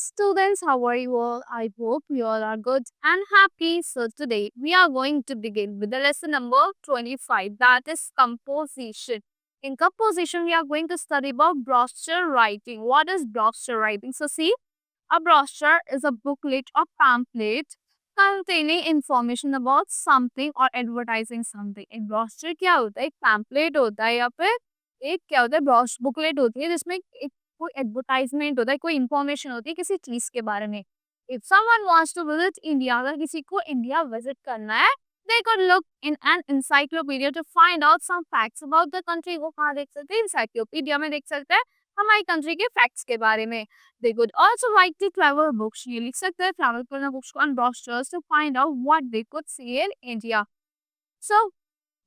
students, how are you all? I hope you all are good and happy. So, today we are going to begin with the lesson number 25, that is composition. In composition, we are going to study about brochure writing. What is brochure writing? So, see, a brochure is a booklet or pamphlet containing information about something or advertising something. एक brochure क्या होता है? एक pamphlet होता है या फिर एक क्या होता है? बुकलेट होती है जिसमें एक कोई एडवर्टाइजमेंट होता है, कोई इंफॉर्मेशन होती है किसी चीज के बारे में. If someone wants to visit India, अगर किसी को इंडिया विजिट करना है, they could look in an encyclopedia to find out some facts about the country. वो कहाँ देख सकते हैं? encyclopedia में देख सकते हैं हमारी कंट्री के फैक्ट्स के बारे में. They could also write the travel books. ये लिख सकते हैं ट्रैवल करना बुक्स को on brochures to find out what they could see in India. So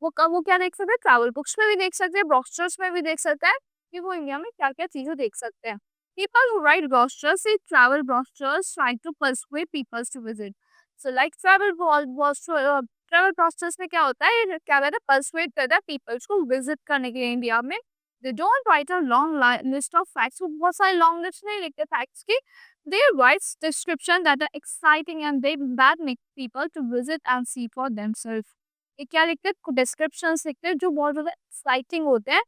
वो क्या देख सकते हैं? ट्रैवल बुक्स में भी देख सकते हैं, ब्रोशर्स में भी देख सकते हैं कि वो इंडिया में क्या-क्या चीजें देख सकते हैं. People who write brochures say travel brochures try to persuade people to visit. So like travel brochures में क्या होता है? ये क्या कहते हैं? persuade करता है people को visit करने के लिए इंडिया में. They don't write a long list of facts. वो बहुत सारे long list नहीं लिखते facts की. They write description that are exciting and that make people to visit and see for themselves. ये क्या लिखते हैं? डिस्क्रिप्शंस लिखते हैं जो बहुत ज़्यादा एक्साइटिंग होते हैं.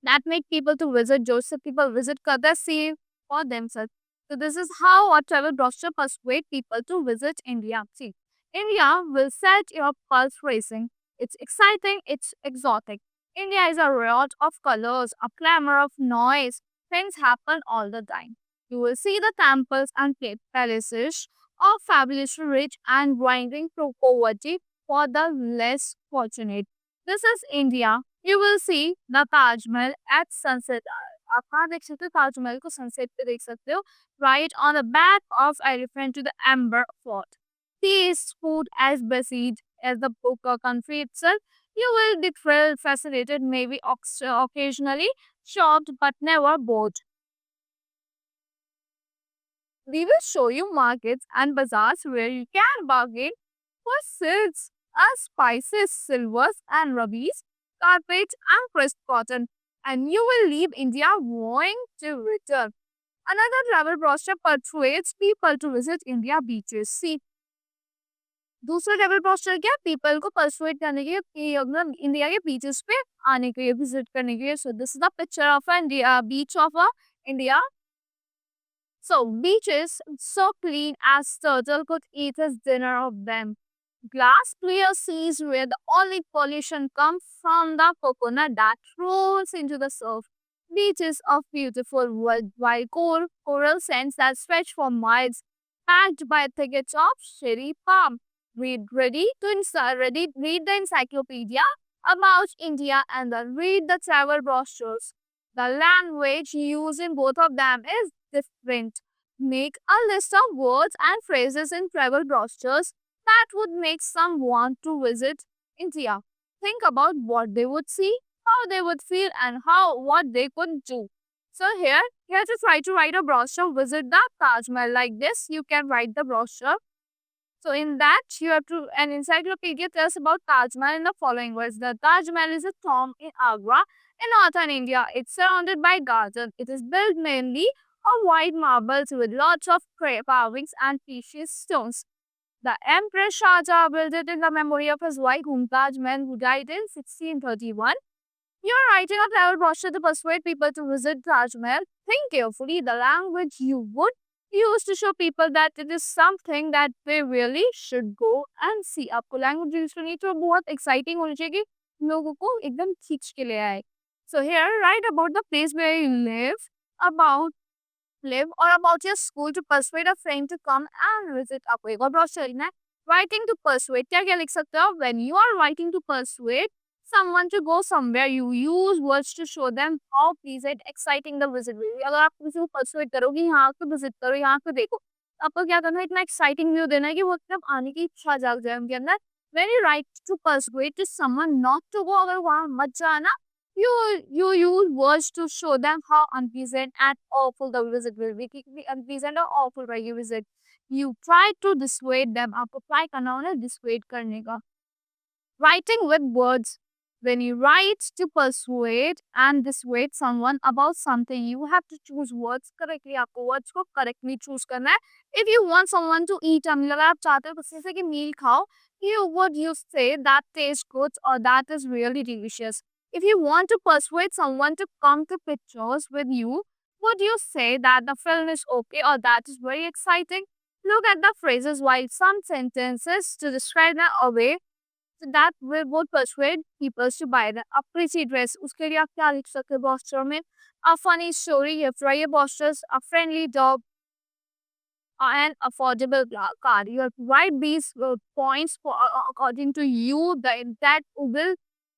That make people to visit, जो से पीपल विजिट करते हैं see for themselves. So this is how a travel brochure persuade people to visit India. See, India will set your pulse racing. It's exciting, it's exotic. India is a riot of colors, a clamor of noise. Things happen all the time. You will see the temples and palaces of fabulous rich and grinding poverty for the less fortunate. This is India. You will see the Taj Mahal at sunset. आप कहाँ देख सकते हो? ताजमहल को sunset पे देख सकते हो. Right on the back of elephant to the Amber Fort. Tea is food as besieged as the Boka country itself. You will be thrilled, fascinated, maybe occasionally shocked, but never bored. We will show you markets and bazaars where you can bargain for silks and spices, silvers and rubies, carpets and crisp cotton, and you will leave India wanting to return. Another travel brochure persuades people to visit India beaches. See, दूसरा travel brochure क्या people को persuade करने के लिए India के beaches पे आने के लिए विजिट करने के लिए. So this is the picture of India beach of India. So beaches so clean as turtle could eat his dinner of them. Glass clear seas where the only pollution comes from the coconut that rolls into the surf. Beaches of beautiful white coral sands that stretch for miles, packed by thickets of cherry palm. Read the encyclopedia about India and then read the travel brochures. The language used in both of them is different. Make a list of words and phrases in travel brochures that would make someone want to visit India. Think about what they would see, how they would feel, and what they could do. So here, you have to try to write a brochure, visit the Taj Mahal like this. You can write the brochure. So in that, you have to, an encyclopedia tells about Taj Mahal in the following words. The Taj Mahal is a tomb in Agra in northern India. It's surrounded by gardens. It is built mainly of white marbles with lots of carvings and precious stones. The Emperor Shah Jahan built it in the memory of his wife Mumtaz Mahal, who died in 1631. You are writing a travel brochure to persuade people to visit Taj Mahal. Think carefully the language you would use to show people that it is something that they really should go and see. आपको language use करनी तो बहुत exciting होनी चाहिए कि लोगों को एकदम खींच के ले आए. So here, write about the place where you live or about your school to persuade a friend to come and visit. आपको एक और brochure लिखना है. Writing to persuade क्या क्या लिख सकते हो? When you are writing to persuade someone to go somewhere, you use words to show them how pleasant, exciting the visit will be. अगर आप किसी को persuade करोगे यहाँ को visit करो, यहाँ को देखो, तो आपको क्या करना है? इतना exciting view देना है कि वो मतलब आने की इच्छा जाग जाए उनके अंदर. When you write to persuade to someone not to go, अगर वहाँ मत जाना, you use words to show them how unpleasant and awful the visit will be. कि unpleasant or awful रहेगी visit. You try to dissuade them. आपको try करना होना है dissuade करने का. Writing with words. When you write to persuade and dissuade someone about something, you have to choose words correctly. आपको words को correctly choose करना है. If you want someone to eat, मतलब अगर आप चाहते हो किसी से कि meal खाओ, you would you say that tastes good or that is really delicious. If you want to persuade someone to come to pictures with you, would you say that the film is okay or that is very exciting? Look at the phrases while some sentences to describe them away so that will would persuade people to buy the a pretty dress. उसके लिए आप क्या लिख सकते हो posture में? A funny story, you try postures, a friendly dog, an affordable car. You have to write these points for according to you that will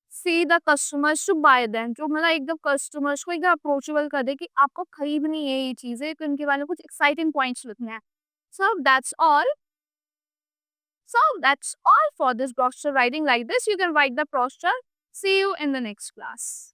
see the customers to buy them. जो मतलब एकदम customers को एकदम approachable कर दे कि आपको खरीदनी है ये चीजें, तो इनके बारे में कुछ exciting points लिखने हैं. So that's all. So that's all for this brochure writing like this. You can write the brochure. See you in the next class.